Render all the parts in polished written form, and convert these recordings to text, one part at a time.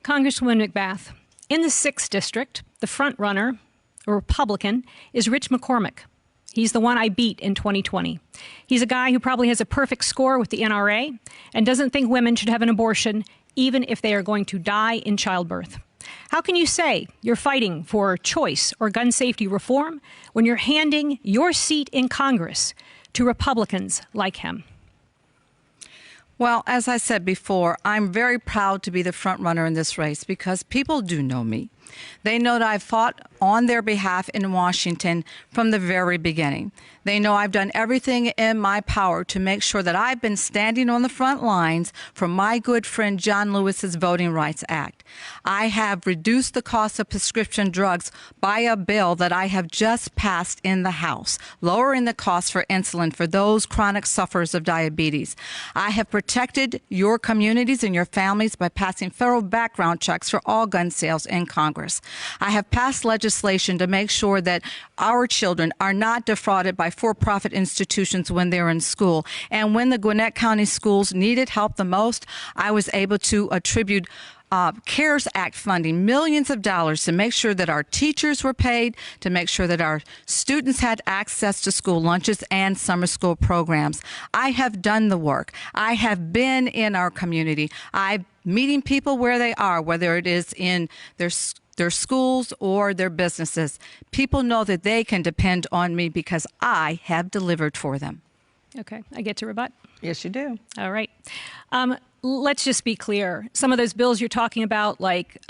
Congresswoman McBath, in the 6th District, the front runner, a Republican, is Rich McCormick. He's the one I beat in 2020. He's a guy who probably has a perfect score with the NRA and doesn't think women should have an abortion even if they are going to die in childbirth. How can you say you're fighting for choice or gun safety reform when you're handing your seat in Congress to Republicans like him? Well, as I said before, I'm very proud to be the front runner in this race because people do know me. They know that I've fought on their behalf in Washington from the very beginning. They know I've done everything in my power to make sure that I've been standing on the front lines for my good friend John Lewis's Voting Rights Act. I have reduced the cost of prescription drugs by a bill that I have just passed in the House, lowering the cost for insulin for those chronic sufferers of diabetes. I have protected your communities and your families by passing federal background checks for all gun sales in Congress. I have passed legislation to make sure that our children are not defrauded by for-profit institutions when they're in school. And when the Gwinnett County schools needed help the most, I was able to attribute CARES Act funding, millions of dollars, to make sure that our teachers were paid, to make sure that our students had access to school lunches and summer school programs. I have done the work. I have been in our community. I'm meeting people where they are, whether it is in their schools or their businesses. People know that they can depend on me because I have delivered for them. Okay, I get to rebut? Yes, you do. All right. Let's just be clear. Some of those bills you're talking about, like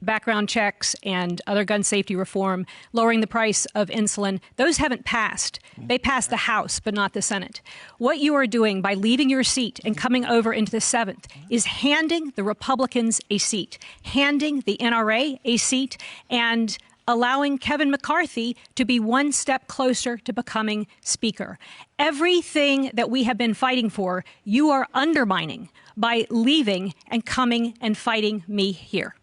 background checks and other gun safety reform, lowering the price of insulin, those haven't passed. They passed the House, but not the Senate. What you are doing by leaving your seat and coming over into the 7th is handing the Republicans a seat, handing the NRA a seat, and allowing Kevin McCarthy to be one step closer to becoming Speaker. Everything that we have been fighting for, you are undermining by leaving and coming and fighting me here.